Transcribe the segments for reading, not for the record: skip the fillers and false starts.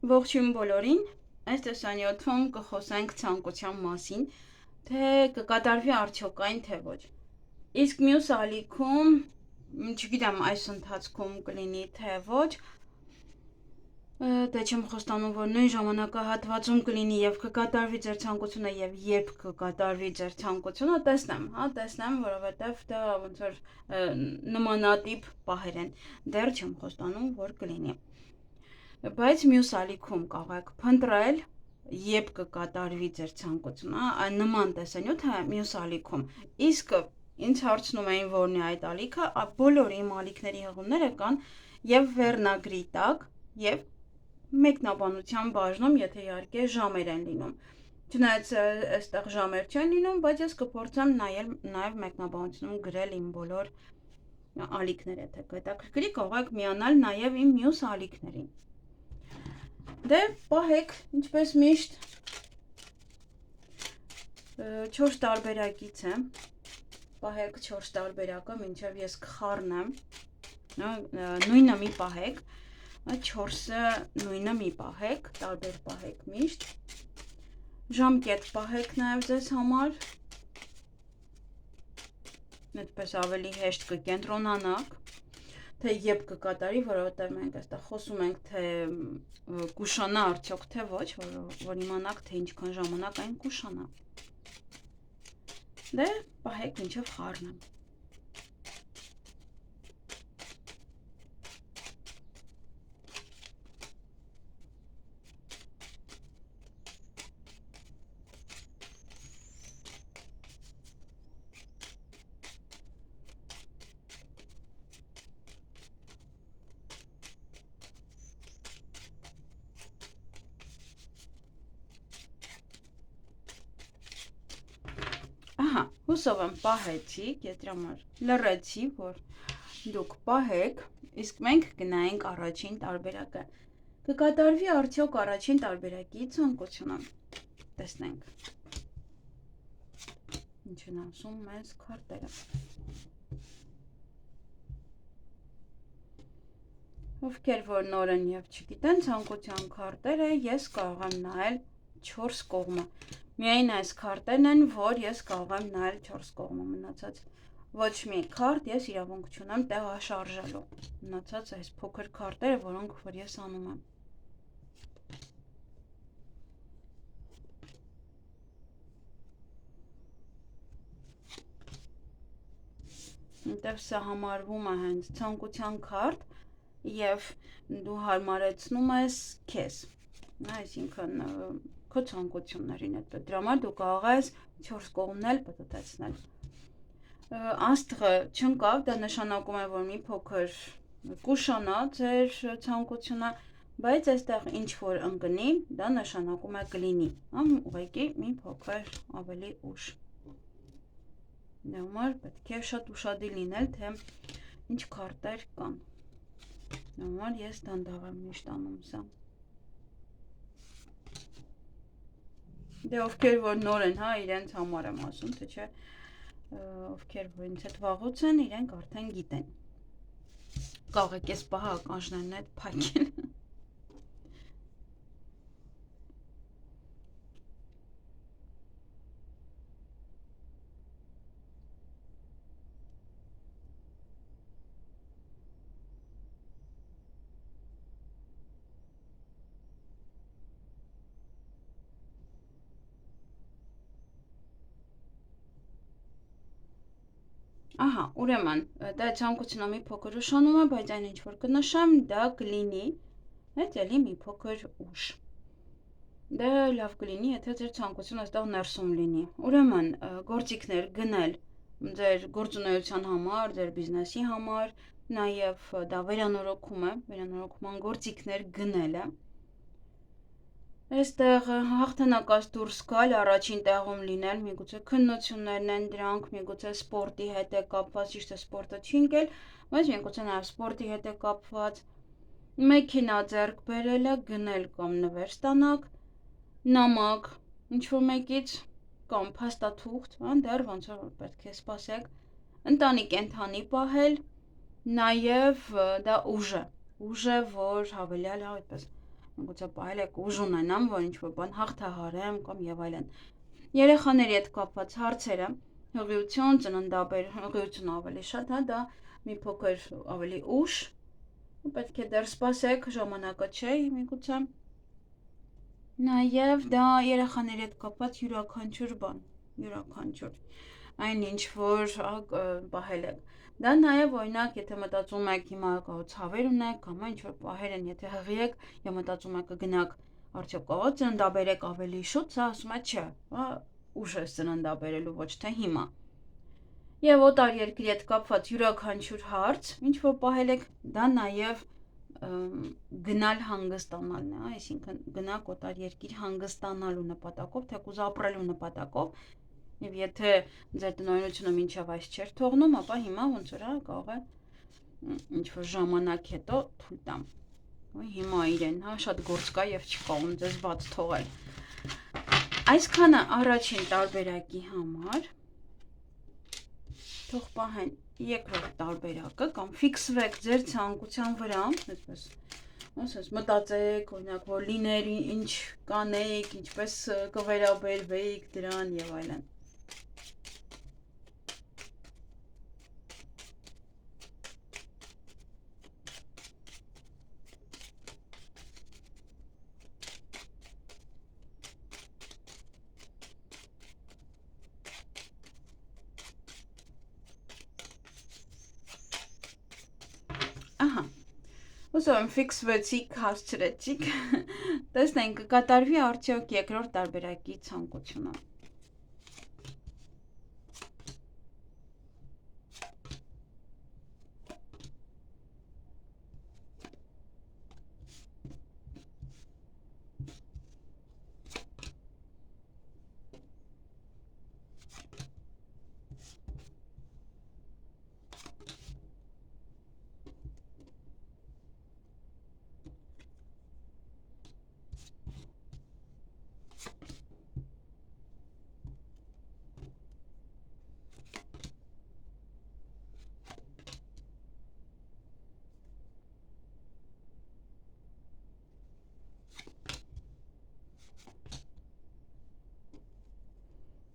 Ողջույն բոլորին, այս տեսանյութում կխոսենք ցանկության մասին, թե կկատարվի արդյոք այն, թե ոչ։ Իսկ մյուս ալիքում, չգիտեմ այս ընթացքում կլինի, թե ոչ, դե չեմ խոստանում, որ նույն ժամանակահատվածում կլինի եւ կկատարվի ձեր ցանկությունը եւ երբ կկատարվի ձեր ցանկությունը, տեսնեմ, որովհետեւ դա ոնց որ նմանատիպ պահեր են։ Դեռ չեմ խոստանում, որ կլինի։ Բայց մյուս ալիքում կարող փնտրել, երբ կկատարվի ձեր ցանկությունը, այն նման տեսանյութ է մյուս ալիքում։ Իսկ ինձ հարցնում էին որն է այդ ալիքը, բոլոր իմ ալիքների հղումները կան եւ վերնագրի տակ եւ մեկնաբանության բաժնում, եթե իհարկե ժամեր են լինում։ Չնայած այստեղ ժամեր չեն լինում, բայց ես կփորձեմ նաեւ մեկնաբանությունում գրել իմ բոլոր ալիքները, թե հետաքրքրի կարող եք միանալ նաեւ իմ մյուս ալիքներին։ Դե պահեք, ինչպես միշտ 4 տարբերակից է, պահեք 4 տարբերակը, մինչև ես կխառնեմ, նույնը մի պահեք, 4-ը նույնը մի պահեք, տարբեր պահեք միշտ, ժամկետ պահեք նաև ձեզ համար, այդպես ավելի հեշտ կկենտրոնանաք, թե երբ կկատարի, որովհետև մենք այստեղ խոսում ենք, թե կուշանա արդյոք թե ոչ, որ իմանաք, թե ինչքան ժամանակ այն կուշանա։ Դե պահեք մինչև խառնեմ։ Հուսով եմ պահեցիք, ետրամար լռեցի, որ դուք պահեք, իսկ մենք գնայինք առաջին տարբերակը։ Կկատարվի արդյոք առաջին տարբերակի ցանկությունը։ Տեսնենք։ Ինչ են ասում մեզ քարտերը։ Ովքեր որ նոր են եւ չգիտեն ցանկության քարտերը, ես կարող եմ նայել 4 կողմը։ Միայն այս քարտերն են, որ ես կարող եմ նայել 4 կողմը, մնացած ոչ մի քարտ ես իրավունք չունեմ տեղաշարժելու։ Մնացած այս փոքր քարտերը, որոնք որ ես անում եմ։ Այնտեղ սա համարվում է հենց ցանկության քարտ եւ դու հարմարեցնում ես քեզ։ Այսինքն քո ցանկություններին է դրա համար դու կարող ես 4 կողմն էլ պատտեցնել։ Աստղը չընկավ, դա նշանակում է, որ մի փոքր կուշանա ձեր ցանկությունը, բայց այստեղ ինչ որ ընկնի, դա նշանակում է կլինի, ուղղակի մի փոքր ավելի ուշ։ Դրա համար պետք է շատ ուշադիր լինել, թե ինչ քարտեր կան։ Դրա համար ես դանդաղ եմ միշտ անում սա։ Դե ովքեր որ նոր են, իրենց համար եմ ասում, թե չէ, ովքեր որ ինձ հետ վաղուց են, իրենք արդեն գիտեն։ Կարող եք ես պահա ականջներն հետ փակել։ Ահա, ուրեմն, դա ցանկությունը մի փոքր ուշանում է, բայց այն ինչ որ կնշեմ, դա կլինի, այդ էլի մի փոքր ուշ։ Դա լավ կլինի, եթե ձեր ցանկությունը այստեղ ներսում լինի։ Ուրեմն, գործիքներ գնել ձեր գործունեության համար, ձեր բիզնեսի համար, նաև դա վերանորոգում է, վերանորոգման գործիքներ գնելը։ Այստեղ հաղթանակած դուրս գալ, առաջին տեղում լինել, միգուցե քննություններն են դրանք, միգուցե սպորտի հետ է կապված, ճիշտ է սպորտը չի ընկել, բայց միգուցե նաև սպորտի հետ է կապված, մեքենա ձեռք բերելը, գնել կամ նվեր ստանաք, նամակ, ինչ-որ մեկից կամ փաստաթուղթ, դեռ ոնց որ պետք է սպասեք, ընտանի կենդանի պահել, նաև դա ուժ է, որ հավելյալ այդպես գուցե պահել եք ուժ ունենամ, որ ինչ-որ բան հաղթահարեմ կամ եւ այլն։ Երեխաների հետ կապված հարցերը, հղիություն, ծննդաբեր, հղիություն ավելի շատ, հա, դա մի փոքր ավելի ուշ, պետք է դեռ սպասեք, ժամանակը չէ, միգուցե։ Նաև դա երեխաների հետ կապված յուրաքանչյուր բան, յուրաքանչյուր այն ինչ որ պահել եք։ Դա նաև օրինակ, եթե մտածում եք հիմա կարող ցավեր ունեք կամ ինչ որ պահեր են, եթե հղի եք եւ մտածում եք կգնաք արդյոք կարող ծննդաբերեք ավելի շուտ, սա ասում է չէ, հա, ուշ է ծննդաբերելու, ոչ թե հիմա։ Եվ օտար երկրի հետ կապված յուրաքանչյուր հարց, ինչ որ պահել եք, դա նաև գնալ հանգստանալն է, այսինքն գնաք օտար երկիր հանգստանալու նպատակով, թեկուզ ապրելու նպատակով, եւ եթե ձեր տնօրինությունը մինչև այս չէր թողնում, ապա հիմա ոնց որ կարող է ինչ որ ժամանակ հետո թույլ տամ։ Հիմա իրեն, հա, շատ գործ կա եւ չի կարող ձեզ բաց թողել։ Այսքանը առաջին տարբերակի համար թող պահեն երկրորդ տարբերակը կամ ֆիքսվեք ձեր ցանկության վրա, այսպես ասես մտածեք, օրինակ, որ լիներ, ինչ կանեիք, ինչպես կվերաբերվեիք դրան եւ այլն։ Ահա, ուսում ֆիքսվեցիք, հասցրեցիք, տեսնենք կկատարվի արդյոք երկրորդ տարբերակի ցանկությունը։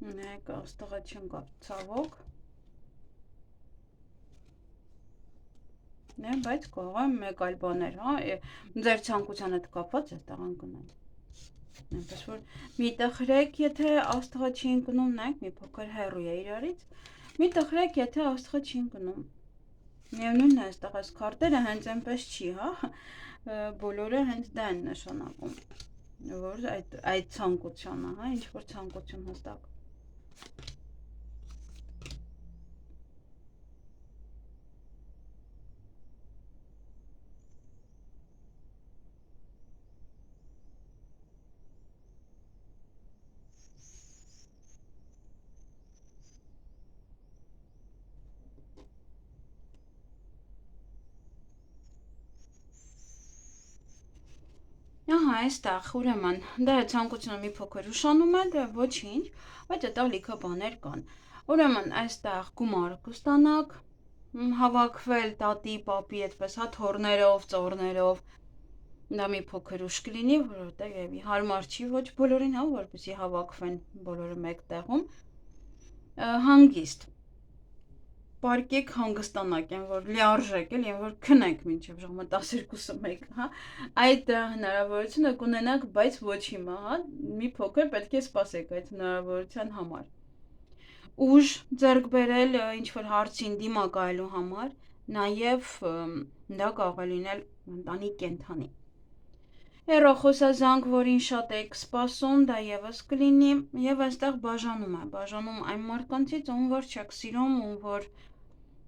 Նայեք, աստղը չընկավ ցավոք։ Նե, բայց կարող է մեկ այլ բաներ, հա, ձեր ցանկության հետ կապված այստեղ ընկնել։ Այնպես որ մի տխրեք, եթե աստղը չի ընկնում, նայեք, մի փոքր հեռու է իրարից։ Մի տխրեք, եթե աստղը չի ընկնում։ Միևնույնն է, այստեղ այս քարտերը հենց այնպես չի, հա, բոլորը հենց դա են նշանակում, որ այդ ցանկությունը, հա, ինչ որ ցանկություն հստակ։ Ահա, այստեղ, ուրեմն, դա ցանկությունը մի փոքր ուշանում է, դե ոչինչ, բայց այդտեղ լիքը բաներ կան։ Ուրեմն, այստեղ գումար կստանաք, հավաքվել տատի, պապի, այդպես, հա, թոռներով, ծոռներով, դա մի փոքր ուշ կլինի, որովհետև եւի հարմար չի ոչ բոլորին, հա, որպեսզի հավաքվեն բոլորը մեկ տեղում։ Հանգիստ պարկեք հանգստանակ են, որ լիարժեք էլ, որ քնեք մինչև ժամը 12-ը 1, հա, այդ հնարավորությունը կունենաք, բայց ոչ հիմա, հա, մի փոքր պետք է սպասեք այդ հնարավորության համար։ Ուժ ձեռք բերել ինչ-որ հարցին դիմակայելու համար, նաև դա կարող է լինել ընտանի կենդանի։ Հեռախոսազանգ, որին շատ եք սպասում, դա եւս կլինի, եւ այստեղ բաժանում է, բաժանում այն մարդկանցից, ում որ չեք սիրում, ում որ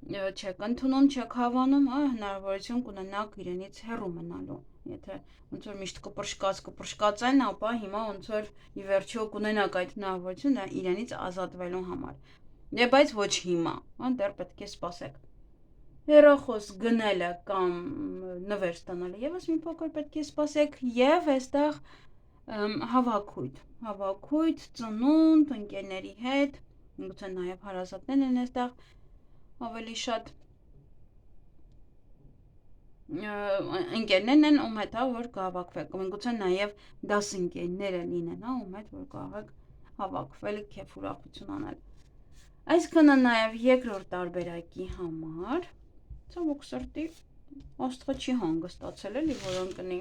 չեք ընդունում, չեք հավանում, հնարավորություն կունենաք իրենից հեռու մնալու։ Եթե ոնց որ միշտ կպրշկած են, ապա հիմա ոնց որ ի վերջո կունենաք այդ հնարավորությունը իրենից ազատվելու համար։ Դե բայց ոչ հիմա, դեռ պետք է սպասեք։ Հեռախոս գնելը կամ նվեր ստանալը եւս մի փոքր պետք է սպասեք եւ այստեղ հավաքույթ, ծնունդ, ընկերների հետ, գուցե նաեւ հարազատներն են այստեղ ավելի շատ ընկերներն են, ում հետ որ կհավաքվեք, միգուցե նաև դասընկերները լինեն, ում հետ որ կարող հավաքվել, քեֆ ուրախություն անել։ Այսքանը նաև երկրորդ տարբերակի համար, ցավոք սրտի, աստղը չի հանգստացել էլի, որ ընկնի։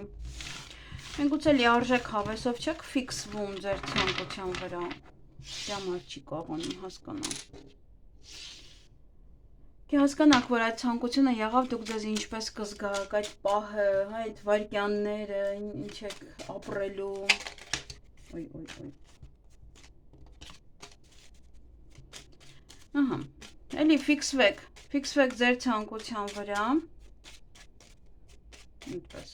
Միգուցե լիարժեք հավեսով չեք ֆիքսվում ձեր ցանկության վրա, ճամար չի կարողանում հասկանալ։ Հասկանաք, որ այդ ցանկությունը եղավ, դուք ձեզ ինչպես կզգաք, այդ պահը, այդ վայրկյանները, ինչ եք ապրելու։ Ոյ։ Ահա, էլի ֆիքսվեք ձեր ցանկության վրա։ Ինչպես։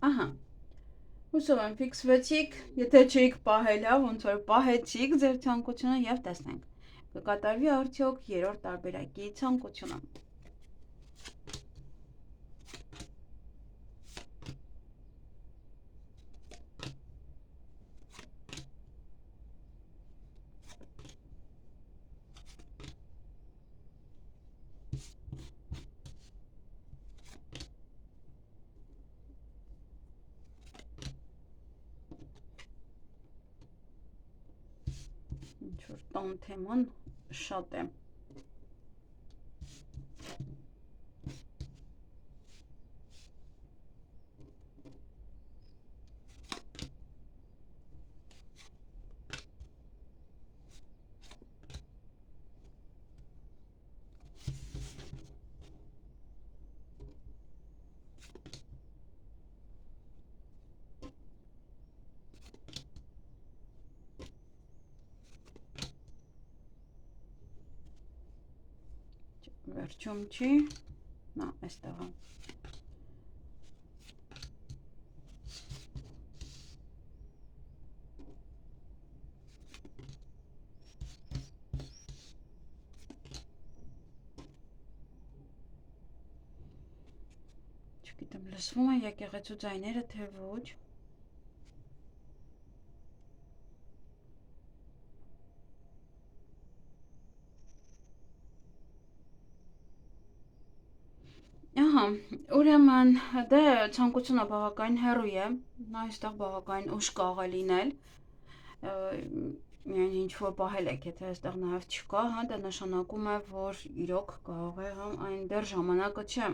Ահա, հուսով եմ ֆիքսվեցիք, եթե չէիք պահել, ոնց որ պահեցիք ձեր ցանկությունը և տեսնենք, կկատարվի արդյոք երրորդ տարբերակի ցանկությունը։ Ինչ-որ տան թեման շատ է։ Վերջում չի, նա այստեղ է։ Չգիտեմ, լսվում է եկեղեցու ձայները, թե ոչ։ Ահա, ուրեմն դե ցանկությունը բավական հեռու է, նա այստեղ բավական ուշ կարող է լինել, միայն ինչ-որ պահել եք, եթե այստեղ նաև չկա, հա, դա նշանակում է, որ իրոք կարող է այն դեռ ժամանակը չէ։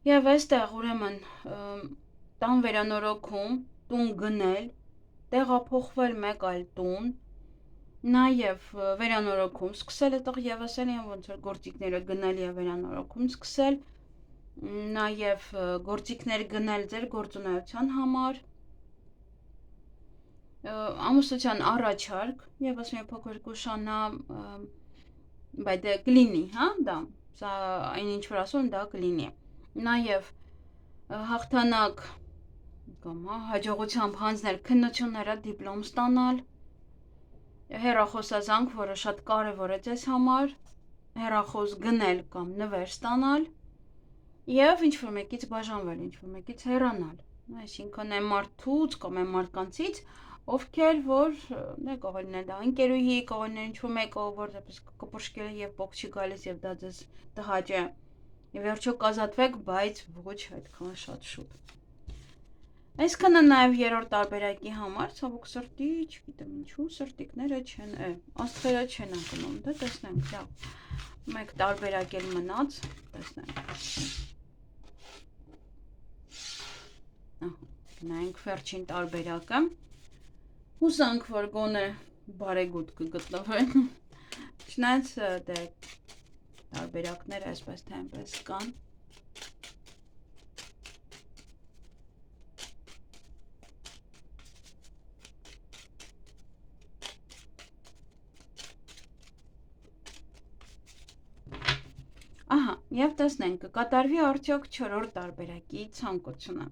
Եվ այստեղ ուրեմն տան վերանորոգում, տուն գնել, տեղափոխվել մեկ այլ տուն, նաև վերանորոգում սկսել այդտեղ եւս էլ են ոնց որ գործիքները գնել եւ վերանորոգում սկսել, նաև գործիքներ գնել ձեր գործունեության համար, ամուսնության առաջարկ, եւս մի փոքր կուշանա, բայց դա կլինի, հա, դա, սա այնինչ որ ասում դա կլինի, նաև հաղթանակ կամ հաջողությամբ հանձնել քննությունները, դիպլոմ ստանալ, հեռախոսազանգ, որը շատ կարևոր է ձեզ համար, հեռախոս գնել կամ նվեր ստանալ եւ ինչ-որ մեկից բաժանվել, ինչ-որ մեկից հեռանալ։ Այսինքն այն մարդուց կամ այն մարդկանցից, ովքեր որ դե կարող լինել դա ընկերուհի, կարող լինել ինչ-որ մեկը, որ դեպս կպրշկել է եւ փոք չի գալիս եւ դա ձեզ տհաճ է։ Եվ վերջո կազատվեք, բայց ոչ այդքան շատ շուտ։ Այսքանը նաև երրորդ տարբերակի համար, ցավոք սրտի, չգիտեմ ինչու, սրտիկները չեն, աստղերը չեն ընկնում, դա տեսնենք, լավ, մեկ տարբերակ էլ մնաց, տեսնենք։ Նայենք վերջին տարբերակը, հուսանք, որ գոնե բարեգութ կգտնվեն, չնայած դե տարբերակները այսպես թե այնպես կան։ Ահա, եւ տեսնենք, կկատարվի արդյոք չորրորդ տարբերակի ցանկությունը։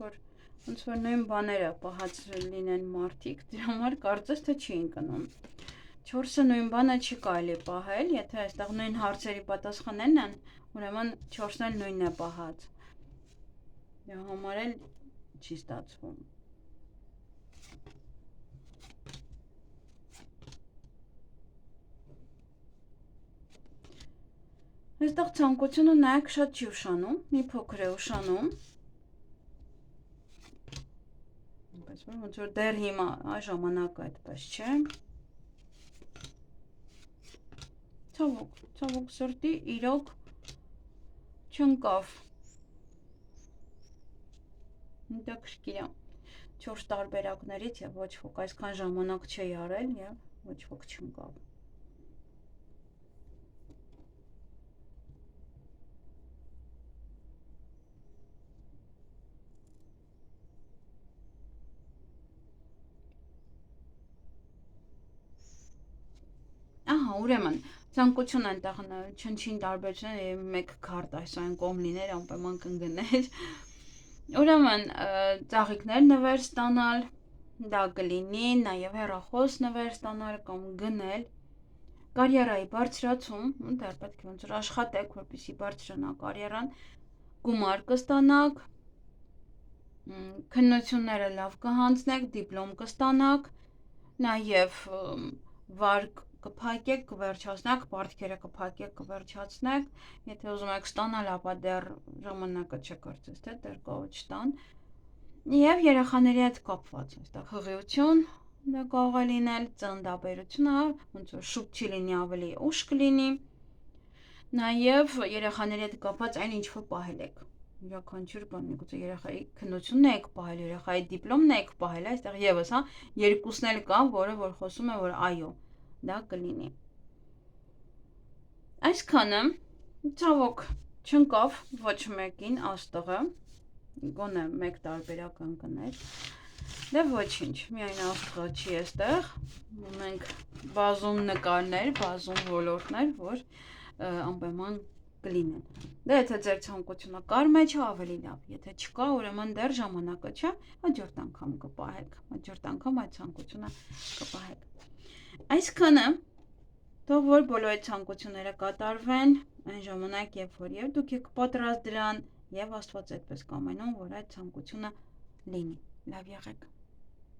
ոնց որ նույն բաները պահած լինեն մարդիկ, դրա համար կարծես թե չի ընկնում։ 4-ը նույն բանը չի կարելի պահել, եթե այստեղ նույն հարցերի պատասխաններն են, ուրեմն 4-ն էլ նույնն է պահած։ Դրա համար էլ չի ստացվում։ Այստեղ ցանկությունը նայեք շատ չի ուշանում, մի փոքր է ուշանում։ Բայց ոնց որ դեռ հիմա այ ժամանակը այդպես չէ։ Ցավոք սրտի իրոք չընկավ։ Հետաքրքիր է։ 4 տարբերակներից եւ ոչ ոք այսքան ժամանակ չի արել եւ ոչ ոք չընկավ։ Ահա, ուրեմն, ցանկություն այնտեղ չնչին տարբերություններ եւ մեկ քարտ այսօր կողմ լիներ, անպայման կընկներ։ Ուրեմն, ծաղիկներ նվեր ստանալ, դա կլինի, նաեւ հեռախոս նվեր ստանալ կամ գնել, կարիերայի բարձրացում, դեռ պետք է ոնց որ աշխատեք, որպեսզի բարձրանա կարիերան, գումար կստանաք, քննությունները լավ կհանձնեք, դիպլոմ կստանաք, նաեւ վարկ կփակեք, կվերջացնեք, պարտքերը կփակեք, կվերջացնեք, եթե ուզում եք ստանալ, ապա դեռ ժամանակը չէ կարծես թե դեռ կարող չտան։ Եվ երեխաների հետ կապված, այստեղ հղիություն դա կարող է լինել, ծննդաբերությունը, ոնց որ շուտ չի լինի, ավելի ուշ կլինի։ Նաեւ երեխաների հետ կապված այն ինչ որ պահել եք։ Յուրաքանչյուր բան, միգուցե երեխայի քննությունն եք պահել, երեխայի դիպլոմն եք պահել, այստեղ եւս, հա, երկուսն էլ կան, որը որ խոսում է, որ այո, դա կլինի։ Այսքանը ցավոք չընկավ ոչ մեկին աստղը, գոնե մեկ տարբերակ ընկներ։ Դե ոչինչ, միայն աստղը չի այստեղ, ունենք բազում նկարներ, բազում ոլորտներ, որ անպայման կլինեն։ Դե եթե ձեր ցանկությունը կար մեջը ավելի լավ, եթե չկա, ուրեմն դեռ ժամանակը չէ, հաջորդ անգամ կպահեք, հաջորդ անգամ այդ ցանկությունը կպահեք։ Այսքանը, թող որ բոլոր ցանկությունները կատարվեն, այն ժամանակ, երբ որ եւ դուք եք պատրաստ դրան, եւ Աստված այդպես կամենում, որ այդ ցանկությունը լինի։ Լավ եղեք։